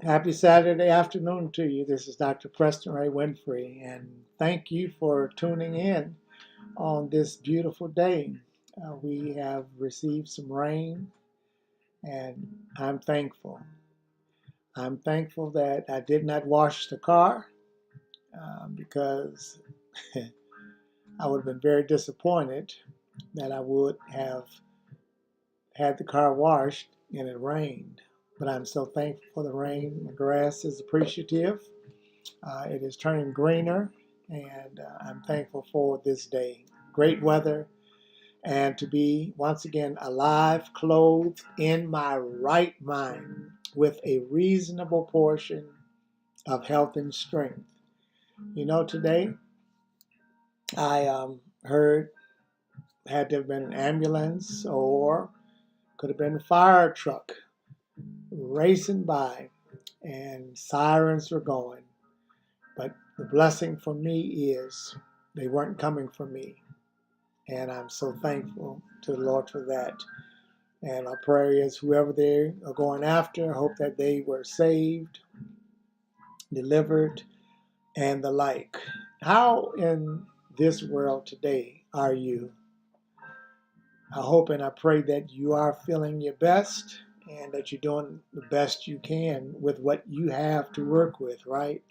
Happy Saturday afternoon to you. This is Dr. Preston Winfrey, and thank you for tuning in on this beautiful day. We have received some rain, and I'm thankful. I'm thankful that I did not wash the car because I would have been very disappointed that I would have had the car washed and it rained. But I'm so thankful for the rain. The grass is appreciative. It is turning greener, and I'm thankful for this day. Great weather, and to be once again alive, clothed in my right mind with a reasonable portion of health and strength. Today I heard had to have been an ambulance or could have been a fire truck racing by, and sirens were going. But the blessing for me is they weren't coming for me. And I'm so thankful to the Lord for that. And our prayer is whoever they are going after, I hope that they were saved, delivered, and the like. How in this world today are you? I hope and I pray that you are feeling your best and that you're doing the best you can with what you have to work with, right?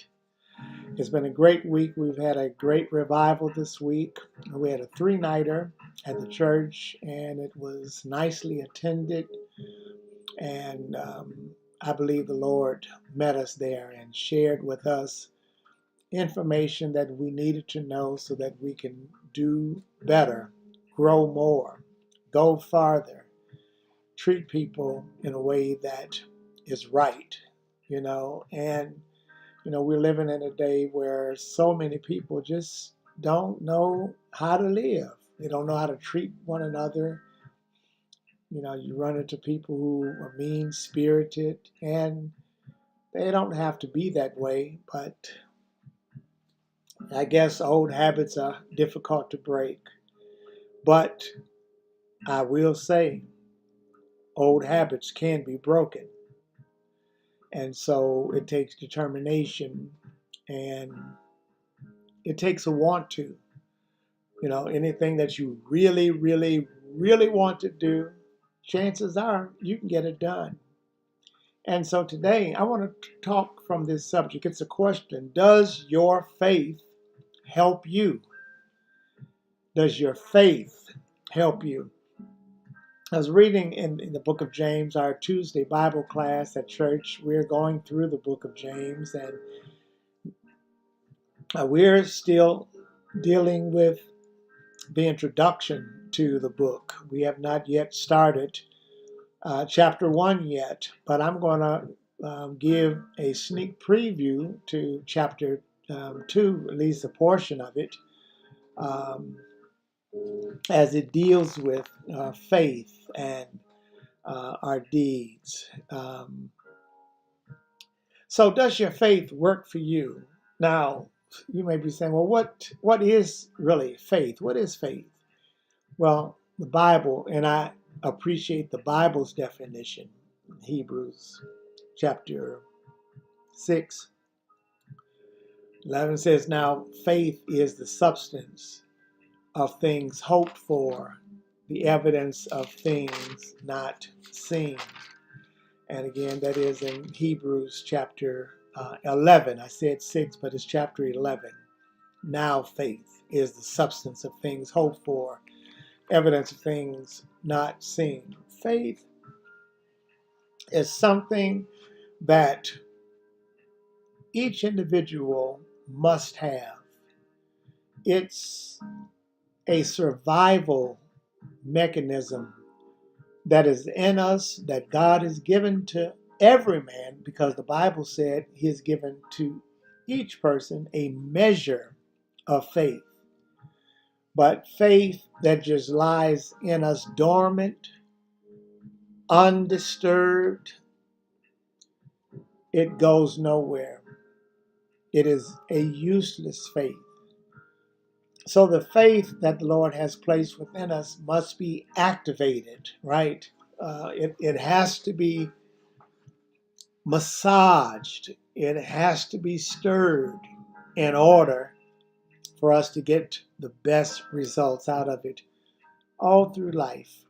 It's been a great week. We've had a great revival this week. We had a 3-nighter at the church, and it was nicely attended. And I believe the Lord met us there and shared with us information that we needed to know so that we can do better, grow more, go farther, treat people in a way that is right, and we're living in a day where so many people just don't know how to live. They don't know how to treat one another. You run into people who are mean-spirited, and they don't have to be that way, but I guess old habits are difficult to break. But I will say, old habits can be broken. And so it takes determination and it takes a want to. Anything that you really, really, really want to do, chances are you can get it done. And so today I want to talk from this subject. It's a question. Does your faith help you? Does your faith help you? I was reading in the book of James, our Tuesday Bible class at church. We're going through the book of James, and we're still dealing with the introduction to the book. We have not yet started chapter 1 yet, but I'm going to give a sneak preview to chapter 2, at least a portion of it, as it deals with faith and our deeds. So does your faith work for you? Now, you may be saying, well, what is really faith? What is faith? Well, the Bible, and I appreciate the Bible's definition, Hebrews chapter 6, 11 says, now faith is the substance of things hoped for, the evidence of things not seen. And again, that is in Hebrews chapter 11. I said 6, but it's chapter 11. Now faith is the substance of things hoped for, evidence of things not seen. Faith is something that each individual must have. It's a survival mechanism that is in us, that God has given to every man, because the Bible said he has given to each person a measure of faith. But faith that just lies in us dormant, undisturbed, it goes nowhere. It is a useless faith. So the faith that the Lord has placed within us must be activated, right? It has to be massaged. It has to be stirred in order for us to get the best results out of it all through life.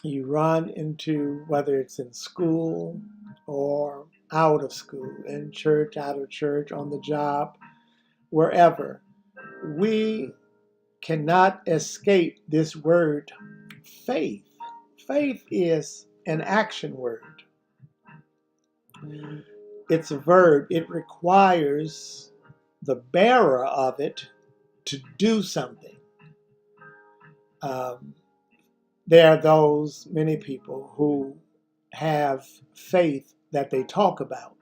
You run into, whether it's in school or out of school, in church, out of church, on the job, wherever, we cannot escape this word, faith. Faith is an action word. It's a verb. It requires the bearer of it to do something. There are those, many people, who have faith that they talk about.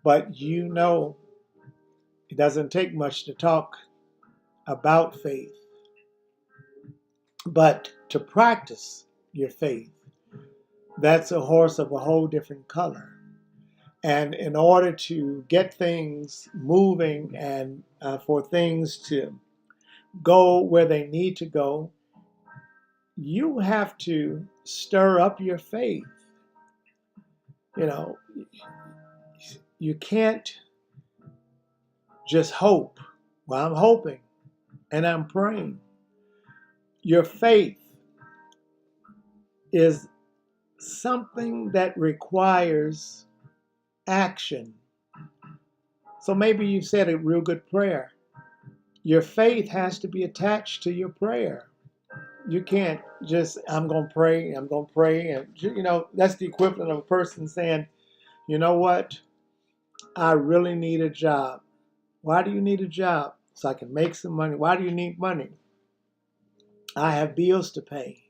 But you know, it doesn't take much to talk about faith. But to practice your faith, that's a horse of a whole different color. And in order to get things moving and for things to go where they need to go, you have to stir up your faith. You know, you can't just hope. Well, I'm hoping and I'm praying. Your faith is something that requires action. So maybe you've said a real good prayer. Your faith has to be attached to your prayer. You can't just, I'm going to pray. And, you know, that's the equivalent of a person saying, you know what? I really need a job. Why do you need a job? So I can make some money. Why do you need money? I have bills to pay.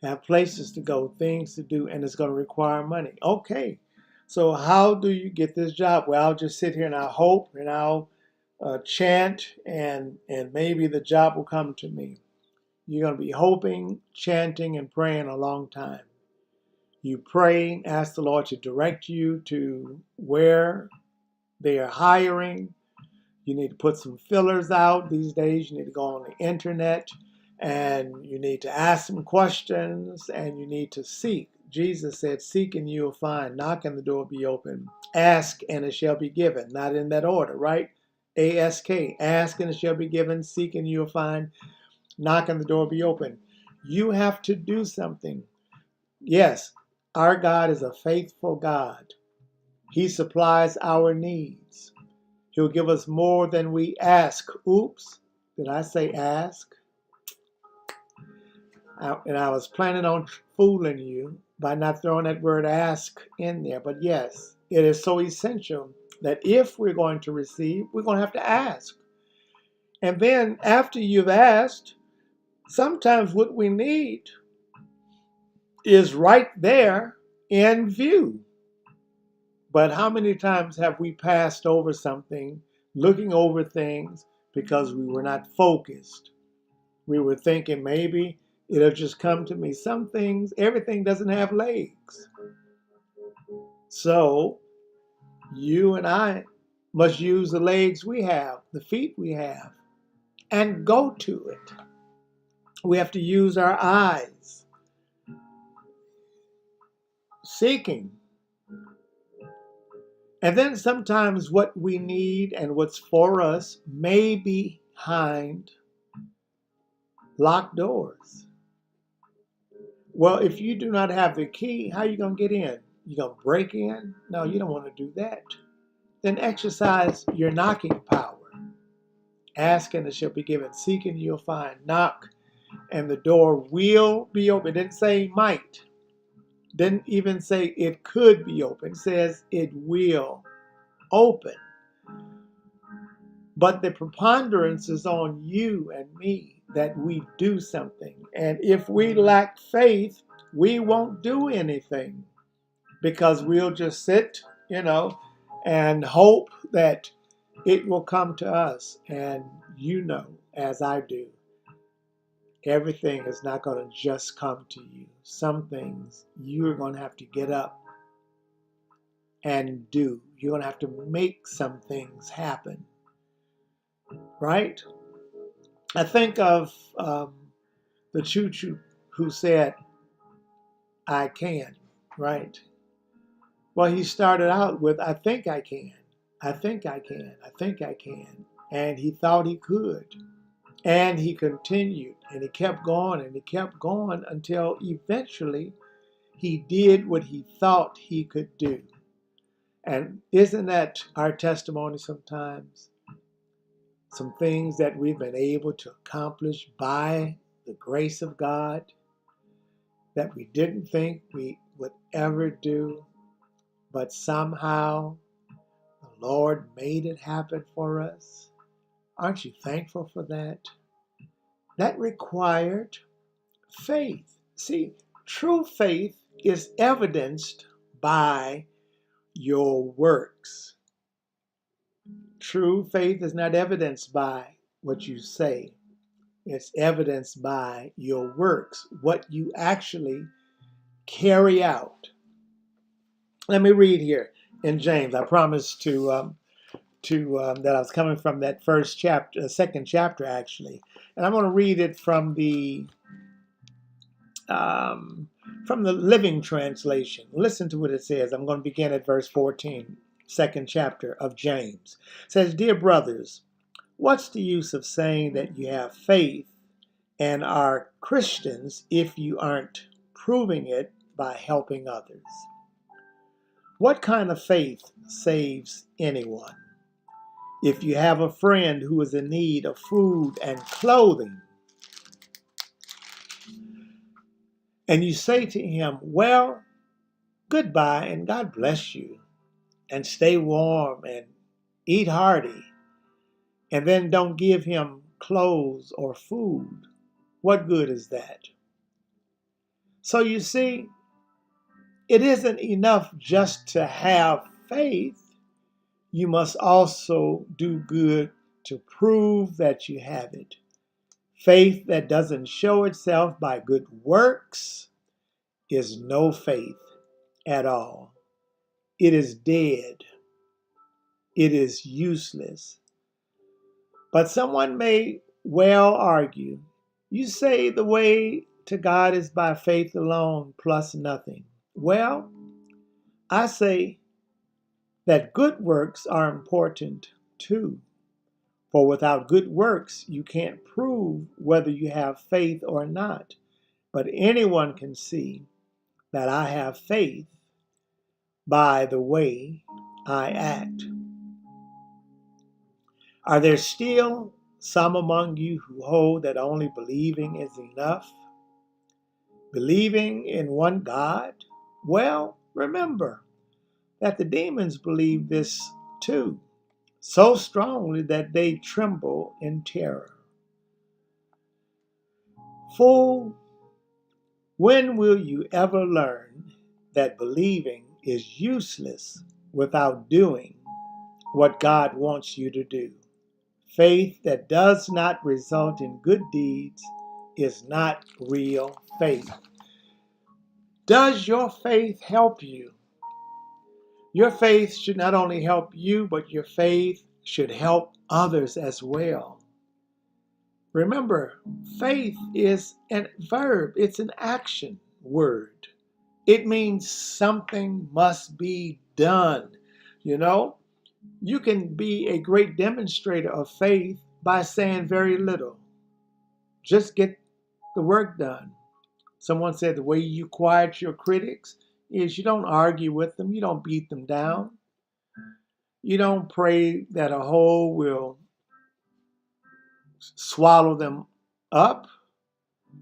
I have places to go, things to do, and it's going to require money. Okay. So how do you get this job? Well, I'll just sit here and I'll hope and I'll chant and maybe the job will come to me. You're going to be hoping, chanting, and praying a long time. You pray, ask the Lord to direct you to where they are hiring. You need to put some fillers out these days. You need to go on the internet and you need to ask some questions and you need to seek. Jesus said, seek and you will find. Knock and the door will be open. Ask and it shall be given. Not in that order, right? A-S-K. Ask and it shall be given. Seek and you will find. Knock and the door will be open. You have to do something. Yes, our God is a faithful God. He supplies our needs. He'll give us more than we ask. Oops, did I say ask? And I was planning on fooling you by not throwing that word ask in there. But yes, it is so essential that if we're going to receive, we're going to have to ask. And then after you've asked, sometimes what we need is right there in view. But how many times have we passed over something, looking over things because we were not focused? We were thinking maybe it'll just come to me. Some things, everything doesn't have legs. So you and I must use the legs we have, the feet we have, and go to it. We have to use our eyes, seeking. And then sometimes what we need and what's for us may be behind locked doors. Well, if you do not have the key, how are you going to get in? You going to break in? No, you don't want to do that. Then exercise your knocking power. Ask and it shall be given. Seek and you'll find. Knock and the door will be open. It didn't say might. Didn't even say it could be open. It says it will open. But the preponderance is on you and me that we do something. And if we lack faith, we won't do anything because we'll just sit, and hope that it will come to us. And you know, as I do, everything is not going to just come to you. Some things you're going to have to get up and do. You're going to have to make some things happen. Right? I think of the choo-choo who said, I can, right? Well, he started out with, I think I can. I think I can. I think I can. And he thought he could. And he continued and he kept going and he kept going until eventually he did what he thought he could do. And isn't that our testimony sometimes? Some things that we've been able to accomplish by the grace of God that we didn't think we would ever do, but somehow the Lord made it happen for us. Aren't you thankful for that? That required faith. See, true faith is evidenced by your works. True faith is not evidenced by what you say. It's evidenced by your works, what you actually carry out. Let me read here in James. I promised that I was coming from that first chapter, second chapter actually, and I'm going to read it from the Living Translation. Listen to what it says. I'm going to begin at verse 14, second chapter of James. It says, "Dear brothers, what's the use of saying that you have faith and are Christians if you aren't proving it by helping others? What kind of faith saves anyone? If you have a friend who is in need of food and clothing, and you say to him, 'Well, goodbye and God bless you, and stay warm and eat hearty,' and then don't give him clothes or food, what good is that?" So you see, it isn't enough just to have faith. You must also do good to prove that you have it. Faith that doesn't show itself by good works is no faith at all. It is dead. It is useless. But someone may well argue, you say the way to God is by faith alone plus nothing. Well, I say that good works are important too. For without good works, you can't prove whether you have faith or not. But anyone can see that I have faith by the way I act. Are there still some among you who hold that only believing is enough? Believing in one God? Well, remember that the demons believe this too, so strongly that they tremble in terror. Fool, when will you ever learn that believing is useless without doing what God wants you to do? Faith that does not result in good deeds is not real faith. Does your faith help you? Your faith should not only help you, but your faith should help others as well. Remember, faith is a verb. It's an action word. It means something must be done. You know, you can be a great demonstrator of faith by saying very little. Just get the work done. Someone said the way you quiet your critics is you don't argue with them. You don't beat them down. You don't pray that a hole will swallow them up.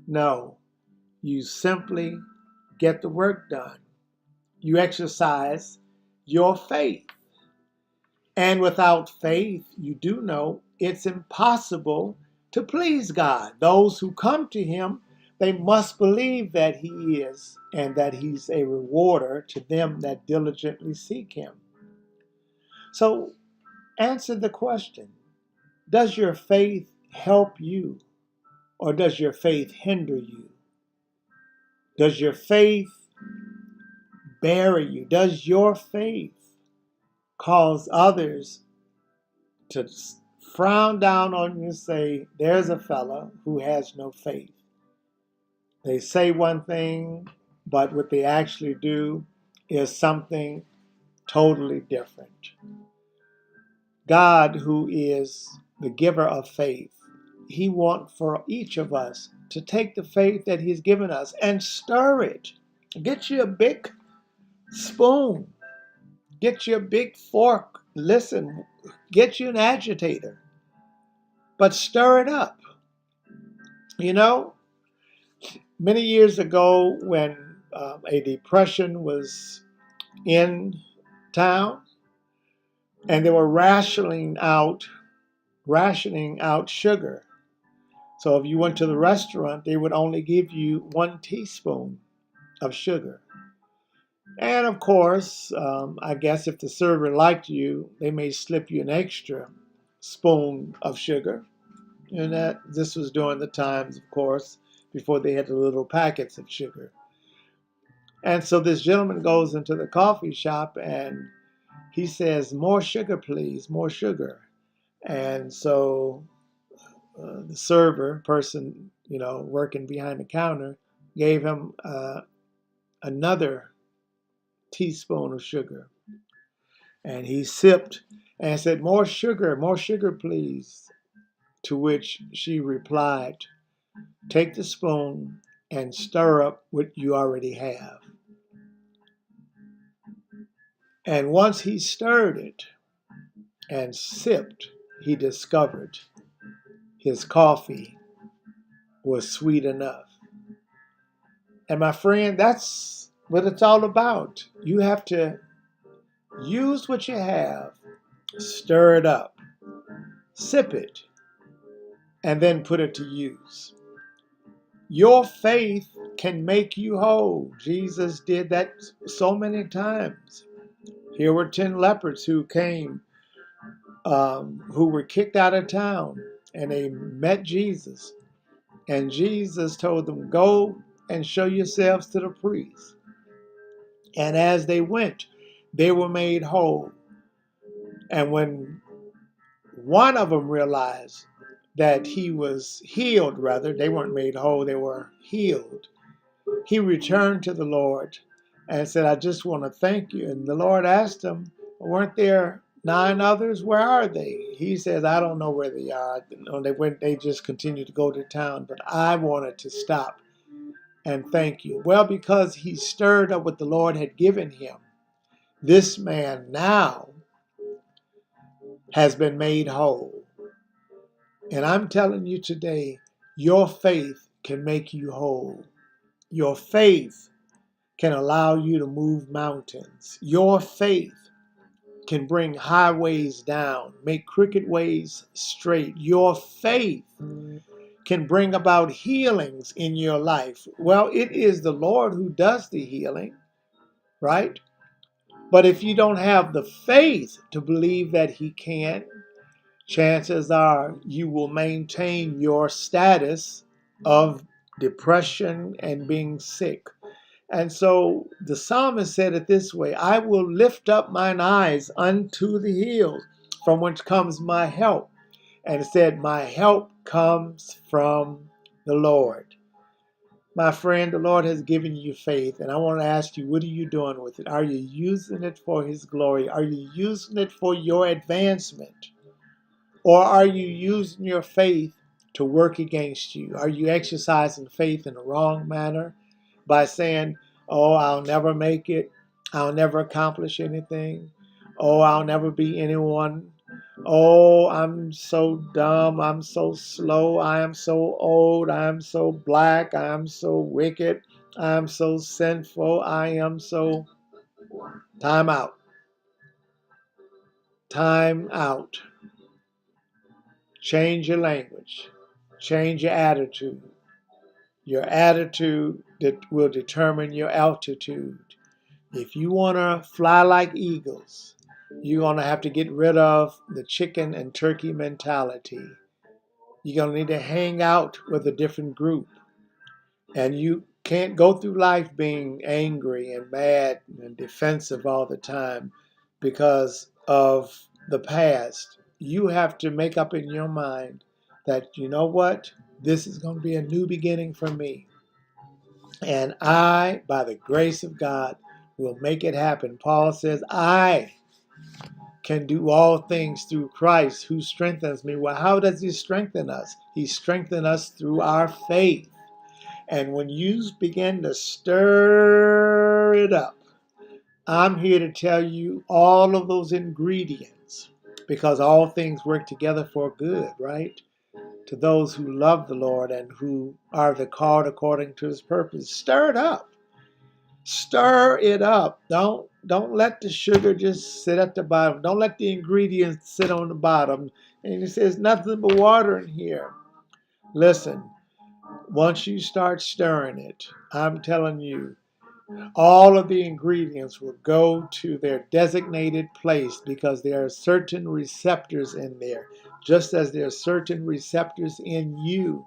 No, you simply get the work done. You exercise your faith. And without faith, you do know it's impossible to please God. Those who come to him, they must believe that he is and that he's a rewarder to them that diligently seek him. So answer the question, does your faith help you or does your faith hinder you? Does your faith bury you? Does your faith cause others to frown down on you and say, there's a fella who has no faith? They say one thing, but what they actually do is something totally different. God, who is the giver of faith, he wants for each of us to take the faith that he's given us and stir it. Get you a big spoon. Get you a big fork. Listen, get you an agitator. But stir it up. You know, many years ago when a depression was in town and they were rationing out sugar. So if you went to the restaurant, they would only give you 1 teaspoon of sugar. And of course, I guess if the server liked you, they may slip you an extra spoon of sugar. And that this was during the times, of course, before they had the little packets of sugar. And so this gentleman goes into the coffee shop and he says, "More sugar, please, more sugar." And so the server person, working behind the counter, gave him another teaspoon of sugar. And he sipped and said, more sugar, please." To which she replied, "Take the spoon and stir up what you already have." And once he stirred it and sipped, he discovered his coffee was sweet enough. And my friend, that's what it's all about. You have to use what you have, stir it up, sip it, and then put it to use. Your faith can make you whole. Jesus did that so many times. Here were 10 lepers who came, who were kicked out of town, and they met Jesus. And Jesus told them, "Go and show yourselves to the priest." And as they went, they were made whole. And when one of them realized that he was healed, rather, they weren't made whole, they were healed, he returned to the Lord and said, "I just want to thank you." And the Lord asked him, "Weren't there 9 others? Where are they?" He says, "I don't know where they are." They just continued to go to town, but I wanted to stop and thank you. Well, because he stirred up what the Lord had given him, this man now has been made whole. And I'm telling you today, your faith can make you whole. Your faith can allow you to move mountains. Your faith can bring highways down, make crooked ways straight. Your faith can bring about healings in your life. Well, it is the Lord who does the healing, right? But if you don't have the faith to believe that he can, chances are you will maintain your status of depression and being sick. And so the psalmist said it this way: "I will lift up mine eyes unto the hills, from whence comes my help." And it said, "My help comes from the Lord." My friend, the Lord has given you faith, and I want to ask you, what are you doing with it? Are you using it for his glory? Are you using it for your advancement? Or are you using your faith to work against you? Are you exercising faith in the wrong manner by saying, "Oh, I'll never make it. I'll never accomplish anything. Oh, I'll never be anyone. Oh, I'm so dumb. I'm so slow. I am so old. I am so black. I am so wicked. I am so sinful. I am so..." Time out. Time out. Change your language. Change your attitude. Your attitude that will determine your altitude. If you want to fly like eagles, you're going to have to get rid of the chicken and turkey mentality. You're going to need to hang out with a different group. And you can't go through life being angry and mad and defensive all the time because of the past. You have to make up in your mind that, you know what? This is going to be a new beginning for me. And I, by the grace of God, will make it happen. Paul says, I can do all things through Christ who strengthens me. Well, how does he strengthen us? He strengthens us through our faith. And when you begin to stir it up, I'm here to tell you all of those ingredients, because all things work together for good, right? To those who love the Lord and who are the called according to his purpose. Stir it up. Stir it up. Don't let the sugar just sit at the bottom. Don't let the ingredients sit on the bottom. And he says nothing but water in here. Listen, once you start stirring it, I'm telling you, all of the ingredients will go to their designated place, because there are certain receptors in there, just as there are certain receptors in you.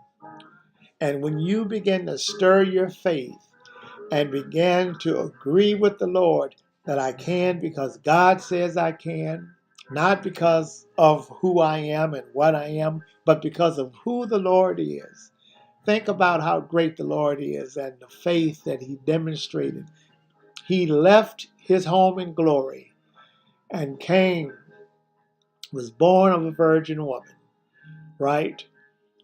And when you begin to stir your faith and begin to agree with the Lord that I can because God says I can, not because of who I am and what I am, but because of who the Lord is. Think about how great the Lord is and the faith that he demonstrated. He left his home in glory and came, was born of a virgin woman, right?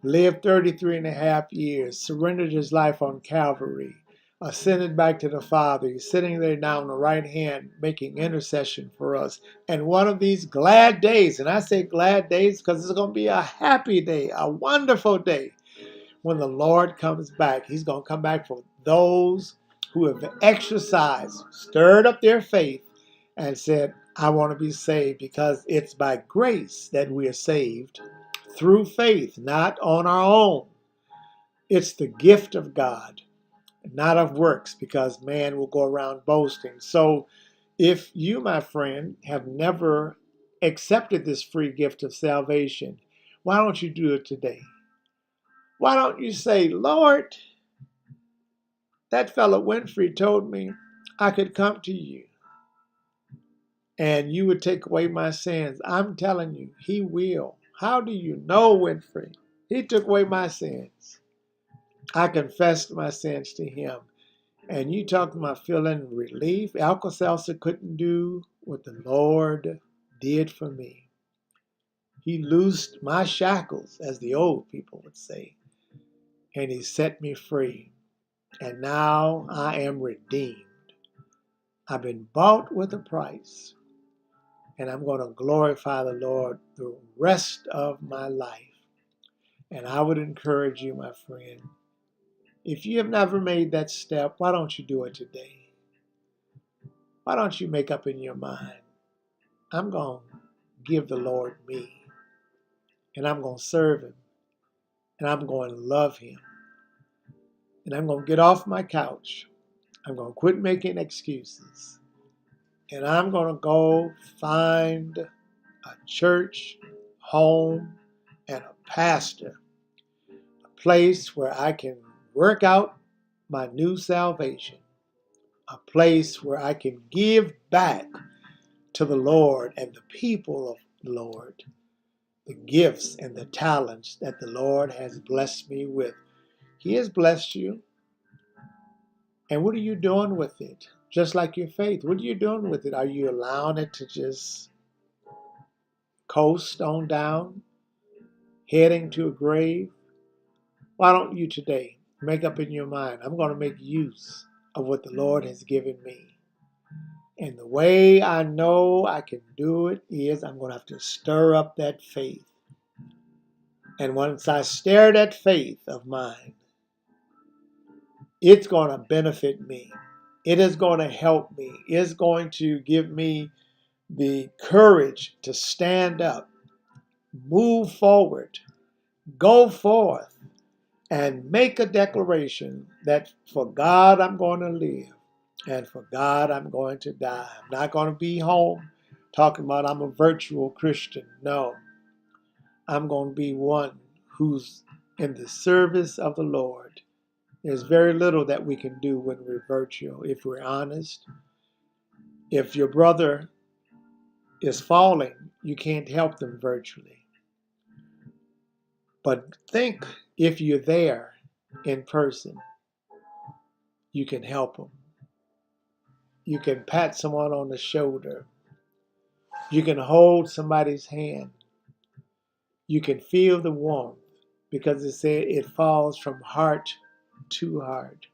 Lived 33 and a half years, surrendered his life on Calvary, ascended back to the Father. He's sitting there now on the right hand making intercession for us. And one of these glad days, and I say glad days because it's going to be a happy day, a wonderful day, when the Lord comes back. He's going to come back for those who have exercised, stirred up their faith, and said, I want to be saved, because it's by grace that we are saved, through faith, not on our own. It's the gift of God, not of works, because man will go around boasting. So if you, my friend, have never accepted this free gift of salvation, why don't you do it today? Why don't you say, Lord, that fellow Winfrey told me I could come to you and you would take away my sins. I'm telling you, he will. How do you know, Winfrey? He took away my sins. I confessed my sins to him. And you talking about feeling relief? Alka-Seltzer couldn't do what the Lord did for me. He loosed my shackles, as the old people would say, and he set me free. And now I am redeemed. I've been bought with a price, and I'm going to glorify the Lord the rest of my life. And I would encourage you, my friend, if you have never made that step, why don't you do it today? Why don't you make up in your mind, I'm going to give the Lord me, and I'm going to serve him, and I'm going to love him, and I'm going to get off my couch. I'm going to quit making excuses, and I'm going to go find a church, home, and a pastor, a place where I can work out my new salvation, a place where I can give back to the Lord and the people of the Lord the gifts and the talents that the Lord has blessed me with. He has blessed you. And what are you doing with it? Just like your faith, what are you doing with it? Are you allowing it to just coast on down, heading to a grave? Why don't you today make up in your mind, I'm going to make use of what the Lord has given me. And the way I know I can do it is I'm going to have to stir up that faith. And once I stir that faith of mine, it's going to benefit me. It is going to help me. It's going to give me the courage to stand up, move forward, go forth, and make a declaration that for God I'm going to live and for God I'm going to die. I'm not going to be home talking about I'm a virtual Christian. No, I'm going to be one who's in the service of the Lord. There's very little that we can do when we're virtual, if we're honest. If your brother is falling, you can't help them virtually. But think, if you're there in person, you can help them. You can pat someone on the shoulder. You can hold somebody's hand. You can feel the warmth because it said it falls from heart to heart.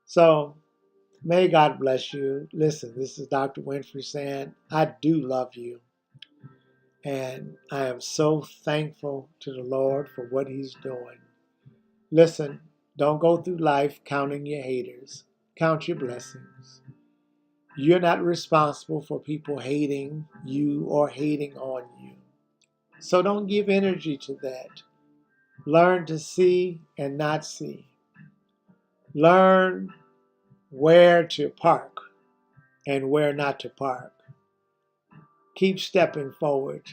So may God bless you. Listen, this is Dr. Winfrey saying, I do love you. And I am so thankful to the Lord for what He's doing. Listen, don't go through life counting your haters. Count your blessings. You're not responsible for people hating you or hating on you. So don't give energy to that. Learn to see and not see. Learn where to park and where not to park. Keep stepping forward,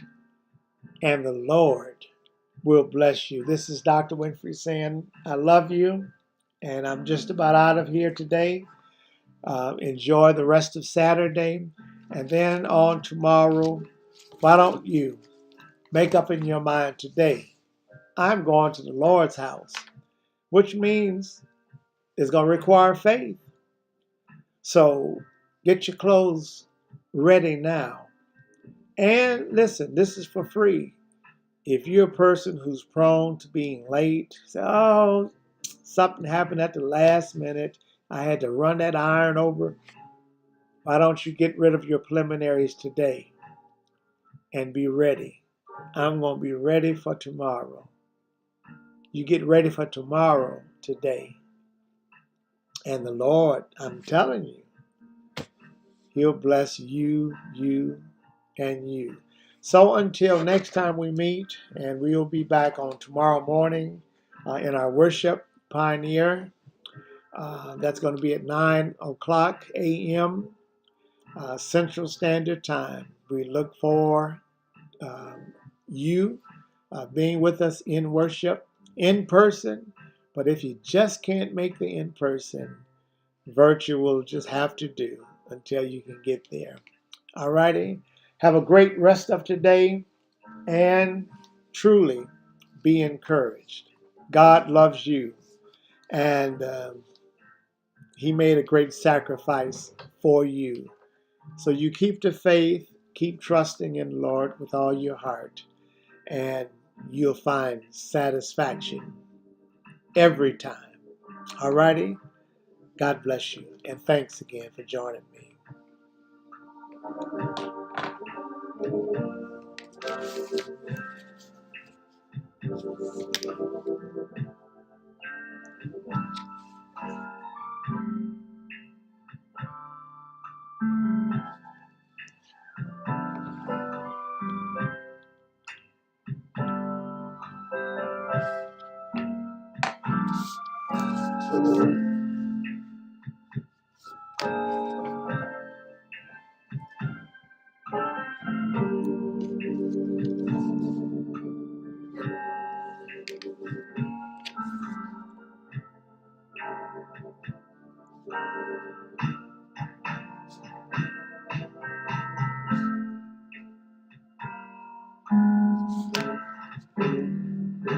and the Lord will bless you. This is Dr. Winfrey saying, I love you, and I'm just about out of here today. Enjoy the rest of Saturday, and then on tomorrow, why don't you make up in your mind today, I'm going to the Lord's house, which means it's going to require faith. So get your clothes ready now. And listen, this is for free. If you're a person who's prone to being late, say, oh, something happened at the last minute, I had to run that iron over. Why don't you get rid of your preliminaries today and be ready? I'm going to be ready for tomorrow. You get ready for tomorrow today. And the Lord, I'm telling you, He'll bless you, and you. So until next time we meet, and we'll be back on tomorrow morning in our worship pioneer. That's going to be at 9 o'clock a.m. Central Standard Time. We look for you being with us in worship in person. But if you just can't make the in person, virtual will just have to do until you can get there. All righty. Have a great rest of today and truly be encouraged. God loves you, and He made a great sacrifice for you. So you keep the faith, keep trusting in the Lord with all your heart, and you'll find satisfaction every time. All righty? God bless you, and thanks again for joining me.